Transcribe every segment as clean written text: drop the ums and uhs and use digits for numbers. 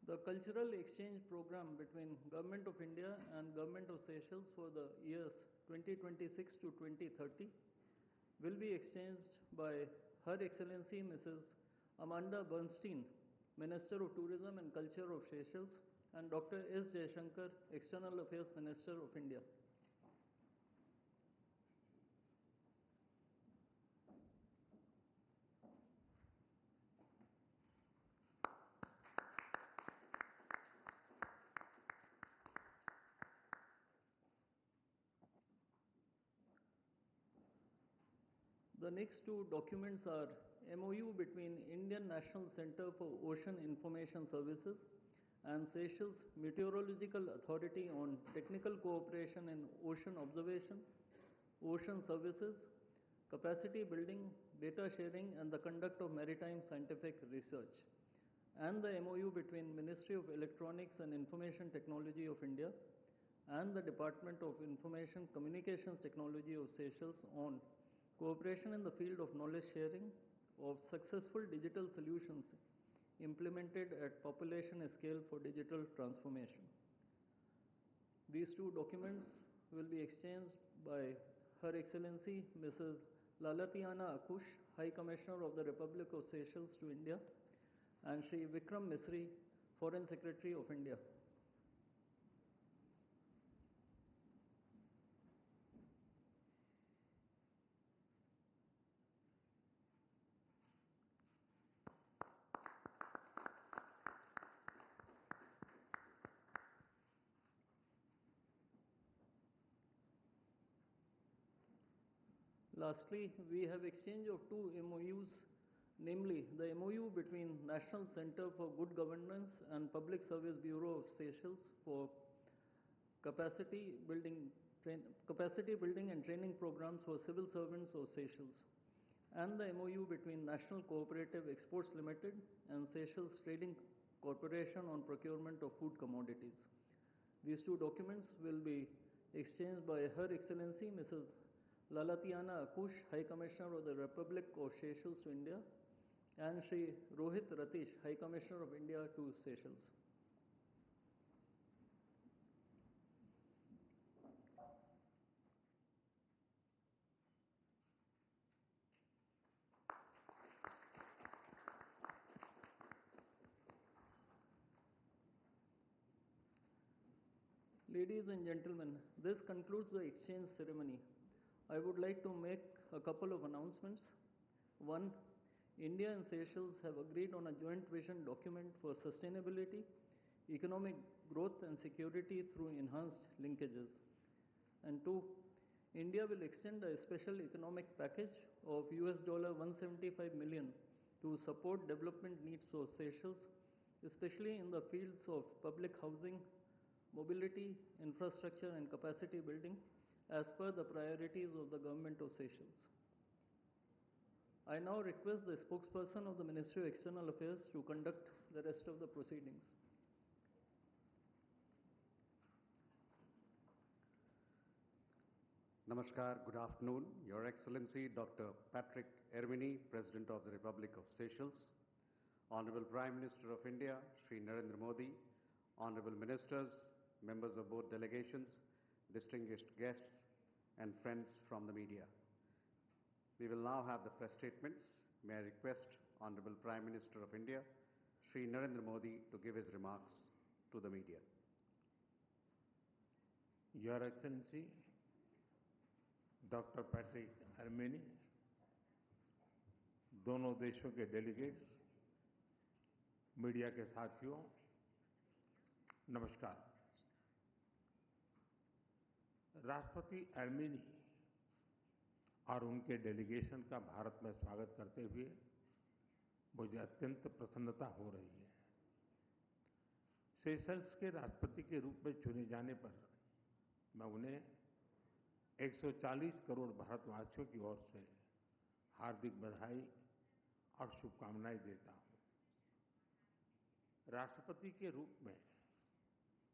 The cultural exchange program between Government of India and Government of Seychelles for the years 2026 to 2030 will be exchanged by Her Excellency Mrs. Amanda Bernstein, Minister of Tourism and Culture of Seychelles, and Dr. S. Jaishankar, External Affairs Minister of India. The next two documents are MOU between Indian National Center for Ocean Information Services and Seychelles Meteorological Authority on technical cooperation in ocean observation, ocean services, capacity building, data sharing, and the conduct of maritime scientific research, and the MOU between Ministry of Electronics and Information Technology of India and the Department of Information Communications Technology of Seychelles on cooperation in the field of knowledge sharing of successful digital solutions implemented at population scale for digital transformation. These two documents will be exchanged by Her Excellency Mrs. Lalatiana Akush, High Commissioner of the Republic of Seychelles to India, and Shri Vikram Misri, Foreign Secretary of India. Lastly, we have exchange of two MOUs, namely the MOU between National Center for Good Governance and Public Service Bureau of Seychelles for capacity building and training programs for civil servants of Seychelles, and the MOU between National Cooperative Exports Limited and Seychelles Trading Corporation on procurement of food commodities. These two documents will be exchanged by Her Excellency Mrs. Lalatiana Akush, High Commissioner of the Republic of Seychelles to India, and Shri Rohit Ratish, High Commissioner of India to Seychelles. Ladies and gentlemen, this concludes the exchange ceremony. I would like to make a couple of announcements. One, India and Seychelles have agreed on a joint vision document for sustainability, economic growth and security through enhanced linkages. And two, India will extend a special economic package of $175 million to support development needs of Seychelles, especially in the fields of public housing, mobility, infrastructure and capacity building, as per the priorities of the Government of Seychelles. I now request the spokesperson of the Ministry of External Affairs to conduct the rest of the proceedings. Namaskar, good afternoon. Your Excellency Dr. Patrick Ermini, President of the Republic of Seychelles, Honorable Prime Minister of India, Shri Narendra Modi, Honorable Ministers, members of both delegations, distinguished guests and friends from the media. We will now have the press statements. May I request Honorable Prime Minister of India, Shri Narendra Modi, to give his remarks to the media. Your Excellency, Dr. Patrick Ermini, दोनों देशों के delegates, media के साथियों, नमस्कार। राष्ट्रपति एर्मिनी और उनके delegation का भारत में स्वागत करते हुए मुझे अत्यंत प्रसन्नता हो रही है। सेशल्स के राष्ट्रपति के रूप में चुने जाने पर मैं उन्हें 140 करोड़ भारतवासियों की ओर से हार्दिक बधाई और शुभकामनाएं देता हूं। राष्ट्रपति के रूप में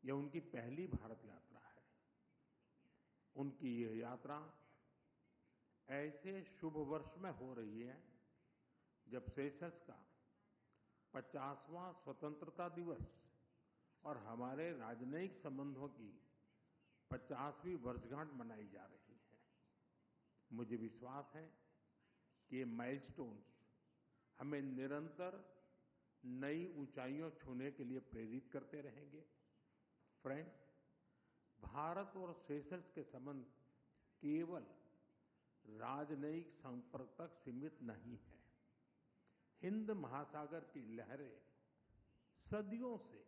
यह उनकी पहली भारत यात्रा है। उनकी यह यात्रा ऐसे शुभ वर्ष में हो रही है जब सेशल्स का 50वां स्वतंत्रता दिवस और हमारे राजनयिक संबंधों की 50वीं वर्षगांठ मनाई जा रही है। मुझे विश्वास है कि ये माइलस्टोन्स हमें निरंतर नई ऊंचाइयों छूने के लिए प्रेरित करते रहेंगे। फ्रेंड्स, भारत और सेशल्स के संबंध केवल राजनयिक संपर्क तक सीमित नहीं है। हिंद महासागर की लहरें सदियों से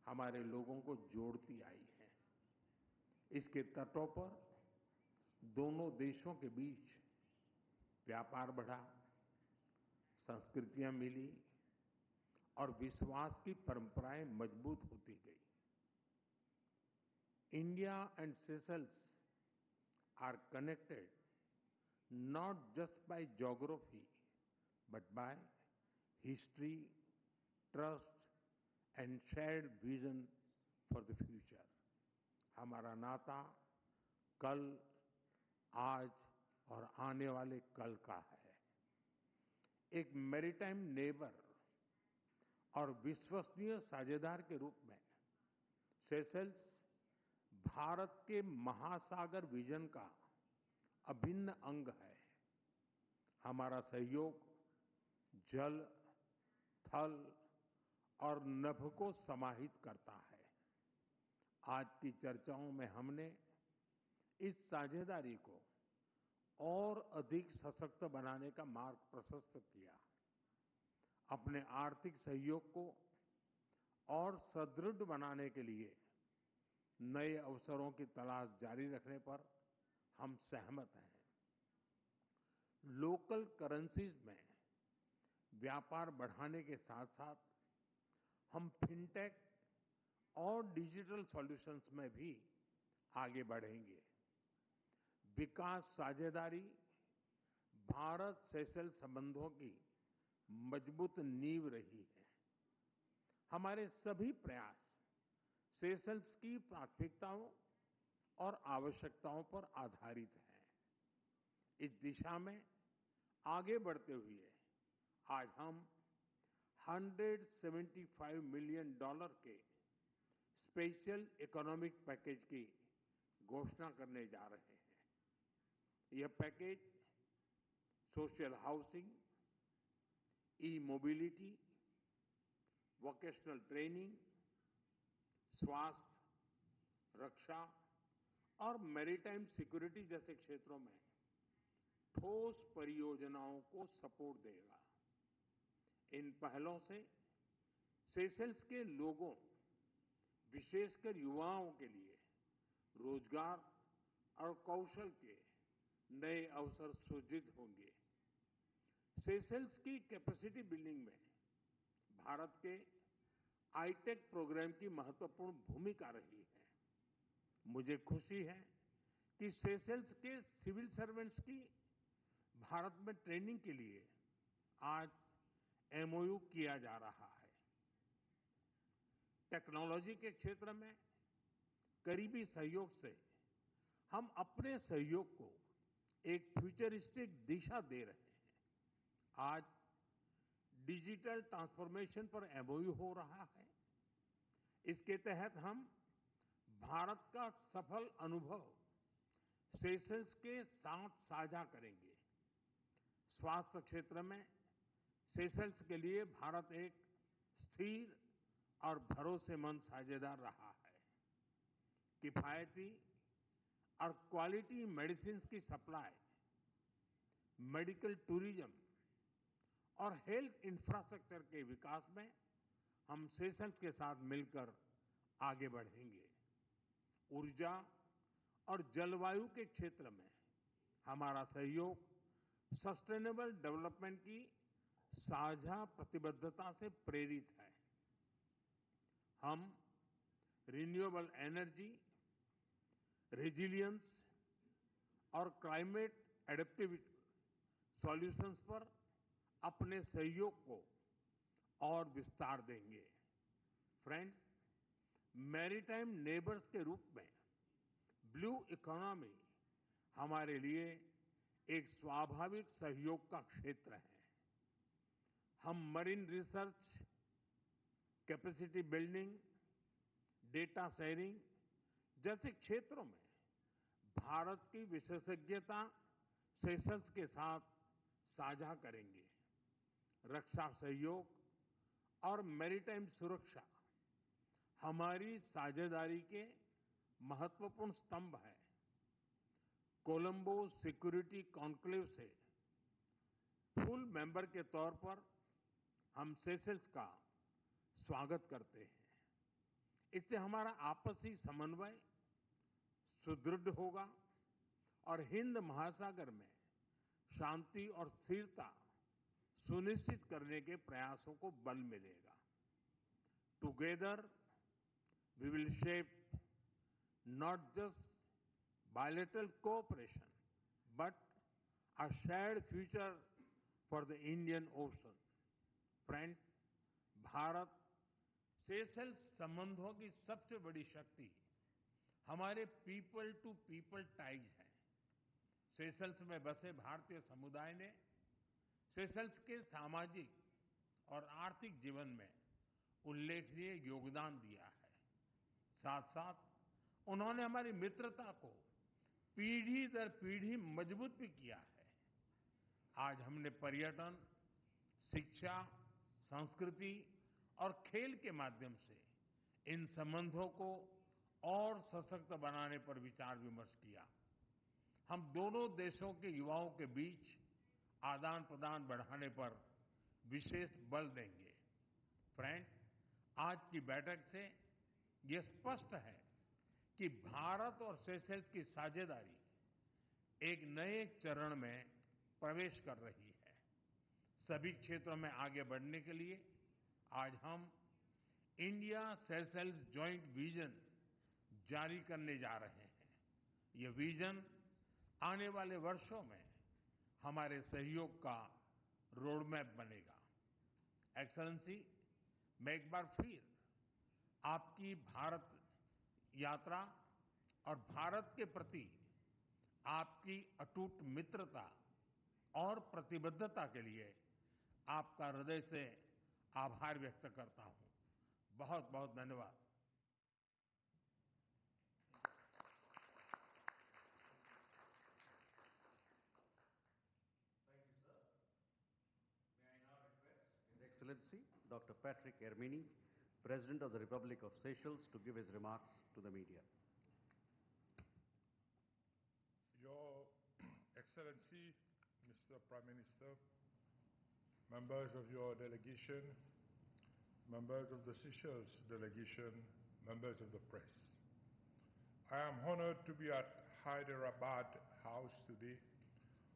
हमारे लोगों को जोड़ती आई हैं। इसके तटों पर दोनों देशों के बीच व्यापार बढ़ा, संस्कृतियां मिली और विश्वास की परंपराएं मजबूत होती गई। India and Seychelles are connected not just by geography but by history, trust and shared vision for the future. हमारा नाता कल, आज और आने वाले कल का है। एक मैरीटाइम नेबर और विश्वसनीय साझेदार के रूप में सेशल्स भारत के महासागर विजन का अभिन्न अंग है। हमारा सहयोग जल, थल और नभ को समाहित करता है। आज की चर्चाओं में हमने इस साझेदारी को और अधिक सशक्त बनाने का मार्ग प्रशस्त किया। अपने आर्थिक सहयोग को और सुदृढ़ बनाने के लिए नए अवसरों की तलाश जारी रखने पर हम सहमत हैं। लोकल करेंसीज में व्यापार बढ़ाने के साथ साथ हम फिनटेक और डिजिटल सॉल्यूशंस में भी आगे बढ़ेंगे। विकास साझेदारी भारत सेशल संबंधों की मजबूत नींव रही है। हमारे सभी प्रयास सेशल्स की प्राथमिकताओं और आवश्यकताओं पर आधारित है। इस दिशा में आगे बढ़ते हुए आज हम $175 मिलियन के स्पेशल इकोनॉमिक पैकेज की घोषणा करने जा रहे हैं। यह पैकेज सोशल हाउसिंग, ई मोबिलिटी, वोकेशनल ट्रेनिंग, स्वास्थ्य, रक्षा और मैरीटाइम सिक्योरिटी जैसे क्षेत्रों में ठोस परियोजनाओं को सपोर्ट देगा। इन पहलों से सेशल्स के लोगों, विशेषकर युवाओं के लिए रोजगार और कौशल के नए अवसर सृजित होंगे। सेशल्स की कैपेसिटी बिल्डिंग में भारत के आईटेक प्रोग्राम की महत्वपूर्ण भूमिका रही है। मुझे खुशी है कि सेशल्स के सिविल सर्वेंट्स की भारत में ट्रेनिंग के लिए आज एमओयू किया जा रहा है। टेक्नोलॉजी के क्षेत्र में करीबी सहयोग से हम अपने सहयोग को एक फ्यूचरिस्टिक दिशा दे रहे हैं। आज डिजिटल ट्रांसफॉर्मेशन पर एमओयू हो रहा है। इसके तहत हम भारत का सफल अनुभव सेशल्स के साथ साझा करेंगे। स्वास्थ्य क्षेत्र में सेशल्स के लिए भारत एक स्थिर और भरोसेमंद साझेदार रहा है। किफायती और क्वालिटी मेडिसिन की सप्लाई, मेडिकल टूरिज्म और हेल्थ इंफ्रास्ट्रक्चर के विकास में हम सेशल्स के साथ मिलकर आगे बढ़ेंगे। ऊर्जा और जलवायु के क्षेत्र में हमारा सहयोग सस्टेनेबल डेवलपमेंट की साझा प्रतिबद्धता से प्रेरित है। हम रिन्यूएबल एनर्जी, रेजिलियंस और क्लाइमेट एडेप्टिविटी सॉल्यूशंस पर अपने सहयोग को और विस्तार देंगे। फ्रेंड्स, मैरीटाइम नेबर्स के रूप में ब्लू इकोनॉमी हमारे लिए एक स्वाभाविक सहयोग का क्षेत्र है। हम marine research, capacity building data sharing जैसे क्षेत्रों में भारत की विशेषज्ञता सेशल्स के साथ साझा करेंगे। रक्षा सहयोग और मैरीटाइम सुरक्षा हमारी साझेदारी के महत्वपूर्ण स्तंभ हैं। कोलंबो सिक्योरिटी कॉन्क्लेव से फुल मेंबर के तौर पर हम सेशल्स का स्वागत करते हैं। इससे हमारा आपसी समन्वय सुदृढ़ होगा और हिंद महासागर में शांति और स्थिरता सुनिश्चित करने के प्रयासों को बल मिलेगा। Together we will shape not just bilateral cooperation, but a shared future for the Indian Ocean. Friends, Bharat Seychelles संबंधों की सबसे बड़ी शक्ति हमारे पीपल टू पीपल टाइज है। सेशल्स में बसे भारतीय समुदाय ने सेशल्स के सामाजिक और आर्थिक जीवन में उल्लेखनीय योगदान दिया है। साथ साथ उन्होंने हमारी मित्रता को पीढ़ी दर पीढ़ी मजबूत भी किया है। आज हमने पर्यटन, शिक्षा, संस्कृति और खेल के माध्यम से इन संबंधों को और सशक्त बनाने पर विचार विमर्श किया। हम दोनों देशों के युवाओं के बीच आदान प्रदान बढ़ाने पर विशेष बल देंगे। फ्रेंड्स, आज की बैठक से ये स्पष्ट है कि भारत और सेशल्स की साझेदारी एक नए चरण में प्रवेश कर रही है। सभी क्षेत्रों में आगे बढ़ने के लिए आज हम इंडिया सेशल्स जॉइंट विजन जारी करने जा रहे हैं। ये विजन आने वाले वर्षों में हमारे सहयोग का रोडमैप बनेगा। एक्सेलेंसी, मैं एक बार फिर आपकी भारत यात्रा और भारत के प्रति आपकी अटूट मित्रता और प्रतिबद्धता के लिए आपका हृदय से आभार व्यक्त करता हूं। बहुत बहुत धन्यवाद। Thank you, sir. May I now request His Excellency Dr. Patrick Ermini, President of the Republic of Seychelles, to give his remarks to the media. Your Excellency, Mr. Prime Minister, members of your delegation, members of the Seychelles delegation, members of the press. I am honored to be at Hyderabad House today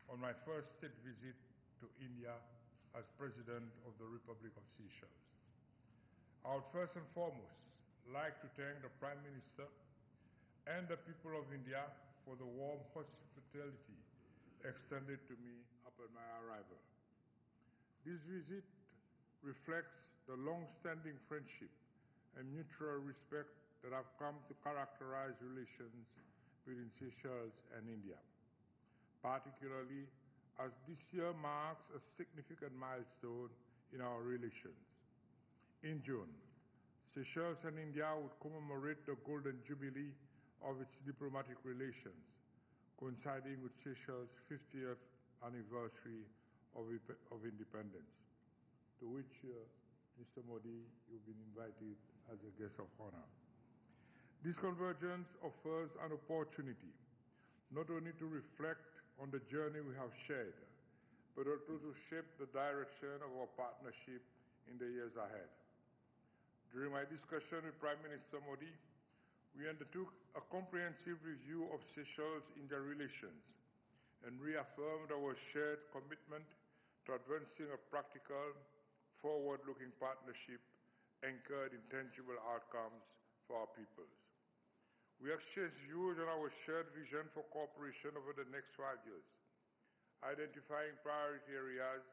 on my first state visit to India as President of the Republic of Seychelles. I would first and foremost like to thank the Prime Minister and the people of India for the warm hospitality extended to me upon my arrival. This visit reflects the long-standing friendship and mutual respect that have come to characterize relations between Seychelles and India, particularly as this year marks a significant milestone in our relations. In June, Seychelles and India would commemorate the Golden Jubilee of its diplomatic relations, coinciding with Seychelles' 50th anniversary of independence, to which, Mr. Modi, you've been invited as a guest of honor. This convergence offers an opportunity not only to reflect on the journey we have shared, but also to shape the direction of our partnership in the years ahead. During my discussion with Prime Minister Modi, we undertook a comprehensive review of Seychelles-India relations and reaffirmed our shared commitment to advancing a practical, forward-looking partnership anchored in tangible outcomes for our peoples. We exchanged views on our shared vision for cooperation over the next 5 years, identifying priority areas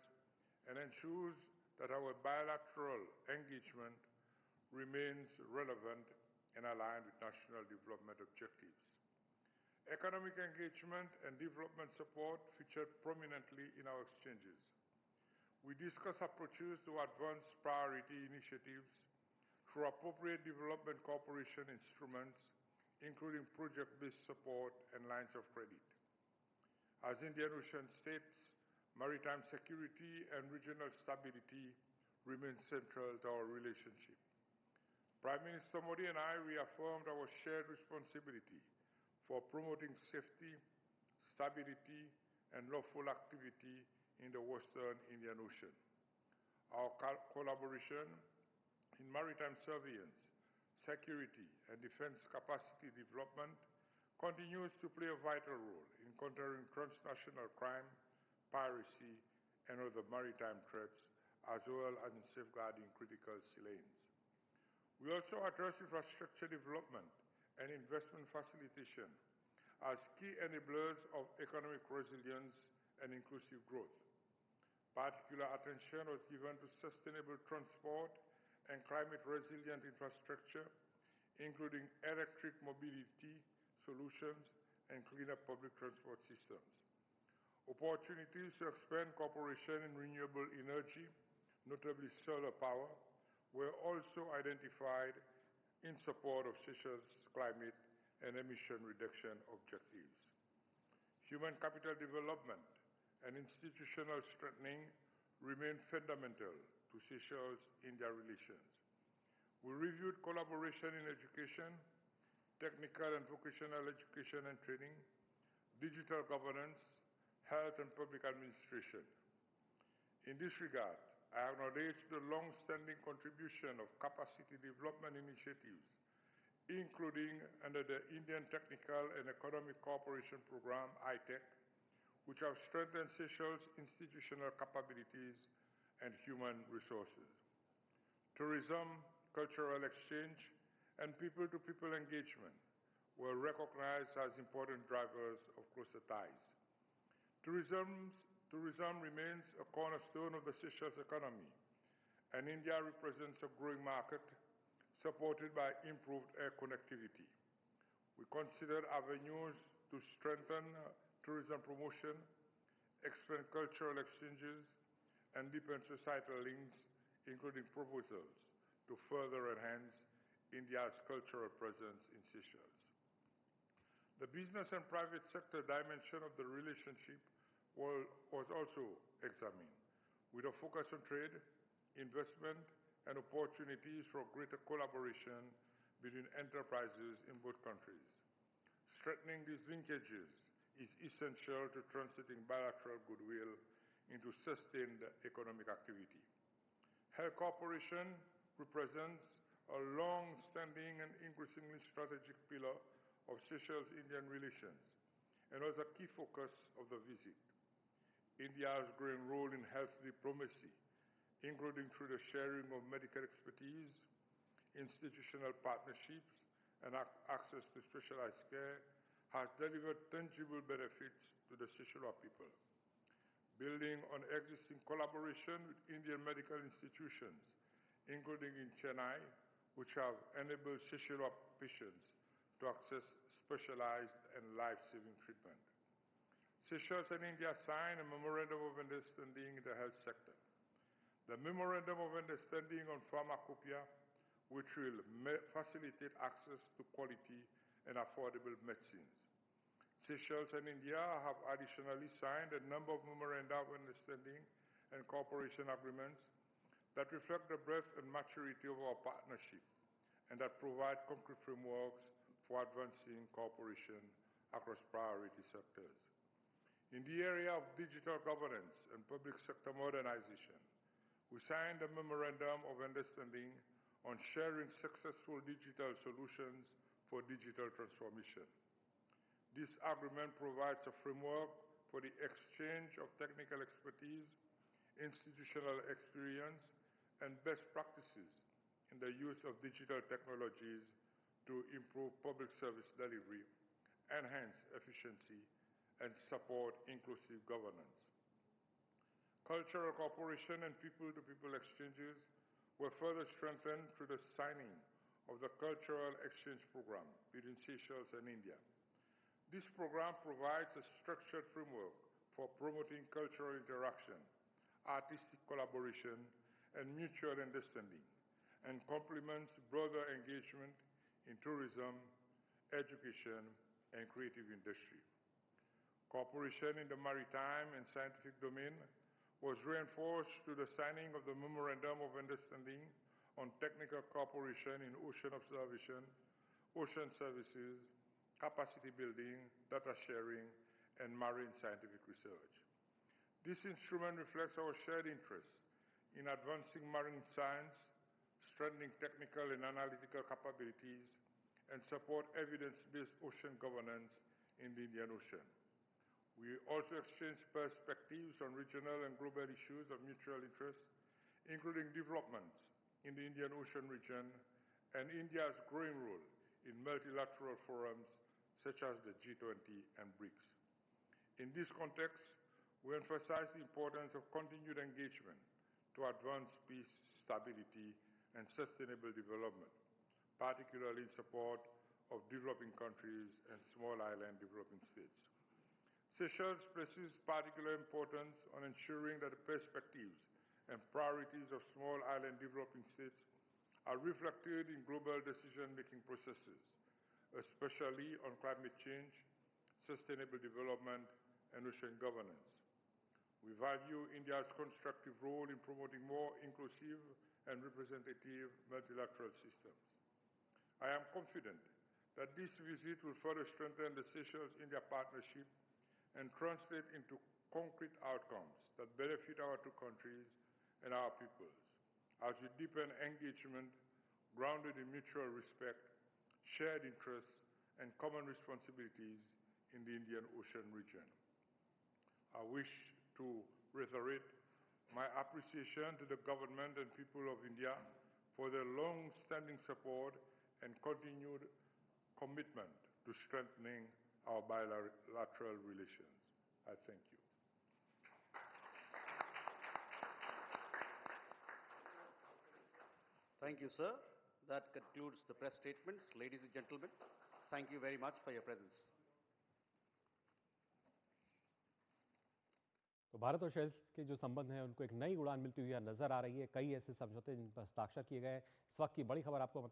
and ensures that our bilateral engagement remains relevant and aligned with national development objectives. Economic engagement and development support featured prominently in our exchanges. We discussed approaches to advance priority initiatives through appropriate development cooperation instruments, including project-based support and lines of credit. As Indian Ocean states, maritime security and regional stability remain central to our relationship. Prime Minister Modi and I reaffirmed our shared responsibility for promoting safety, stability, and lawful activity in the Western Indian Ocean. Our collaboration in maritime surveillance, security, and defense capacity development continues to play a vital role in countering transnational crime, piracy, and other maritime threats, as well as in safeguarding critical sea lanes. We also address infrastructure development and investment facilitation as key enablers of economic resilience and inclusive growth. Particular attention was given to sustainable transport and climate-resilient infrastructure, including electric mobility solutions and cleaner public transport systems. Opportunities to expand cooperation in renewable energy, notably solar power, were also identified in support of Seychelles' climate and emission reduction objectives. Human capital development and institutional strengthening remain fundamental to Seychelles-India relations. We reviewed collaboration in education, technical and vocational education and training, digital governance, health and public administration. In this regard, I acknowledge the long-standing contribution of capacity development initiatives, including under the Indian Technical and Economic Cooperation Program, ITEC, which have strengthened Seychelles' institutional capabilities and human resources. Tourism, cultural exchange, and people-to-people engagement were recognized as important drivers of closer ties. Tourism remains a cornerstone of the Seychelles economy, and India represents a growing market supported by improved air connectivity. We considered avenues to strengthen tourism promotion, expand cultural exchanges, and deepen societal links, including proposals to further enhance India's cultural presence in Seychelles. The business and private sector dimension of the relationship was also examined, with a focus on trade, investment, and opportunities for greater collaboration between enterprises in both countries. Strengthening these linkages is essential to translating bilateral goodwill into sustained economic activity. Health cooperation represents a long-standing and increasingly strategic pillar of Seychelles-Indian relations and was a key focus of the visit. India's growing role in health diplomacy, including through the sharing of medical expertise, institutional partnerships, and access to specialized care, has delivered tangible benefits to the Seychellois people. Building on existing collaboration with Indian medical institutions, including in Chennai, which have enabled Seychellois patients to access specialized and life-saving treatment. Seychelles and India signed a Memorandum of Understanding in the health sector. The Memorandum of Understanding on Pharmacopoeia, which will facilitate access to quality and affordable medicines. Seychelles and India have additionally signed a number of Memoranda of Understanding and cooperation agreements that reflect the breadth and maturity of our partnership and that provide concrete frameworks for advancing cooperation across priority sectors. In the area of digital governance and public sector modernization, we signed a Memorandum of Understanding on sharing successful digital solutions for digital transformation. This agreement provides a framework for the exchange of technical expertise, institutional experience, and best practices in the use of digital technologies to improve public service delivery, enhance efficiency, and support inclusive governance. Cultural cooperation and people-to-people exchanges were further strengthened through the signing of the Cultural Exchange Program between Seychelles and India. This program provides a structured framework for promoting cultural interaction, artistic collaboration, and mutual understanding, and complements broader engagement in tourism, education, and creative industry. Cooperation in the maritime and scientific domain was reinforced through the signing of the Memorandum of Understanding on technical cooperation in ocean observation, ocean services, capacity building, data sharing, and marine scientific research. This instrument reflects our shared interest in advancing marine science, strengthening technical and analytical capabilities, and support evidence-based ocean governance in the Indian Ocean. We also exchange perspectives on regional and global issues of mutual interest, including developments in the Indian Ocean region and India's growing role in multilateral forums such as the G20 and BRICS. In this context, we emphasize the importance of continued engagement to advance peace, stability, and sustainable development, particularly in support of developing countries and small island developing states. Seychelles places particular importance on ensuring that the perspectives and priorities of small island developing states are reflected in global decision-making processes, especially on climate change, sustainable development, and ocean governance. We value India's constructive role in promoting more inclusive and representative multilateral systems. I am confident that this visit will further strengthen the Seychelles-India partnership and translate into concrete outcomes that benefit our two countries and our peoples, as we deepen engagement grounded in mutual respect, shared interests, and common responsibilities in the Indian Ocean region. I wish to reiterate my appreciation to the government and people of India for their long-standing support and continued commitment to strengthening our bilateral relations. I thank you. Thank you, sir. That concludes the press statements. Ladies and gentlemen, thank you very much for your presence. तो भारत और Seychelles के जो संबंध हैं उनको एक नई उड़ान मिलती हुई नजर आ रही है। कई ऐसे समझौते जिन पर हस्ताक्षर किए गए। इस वक्त की बड़ी खबर आपको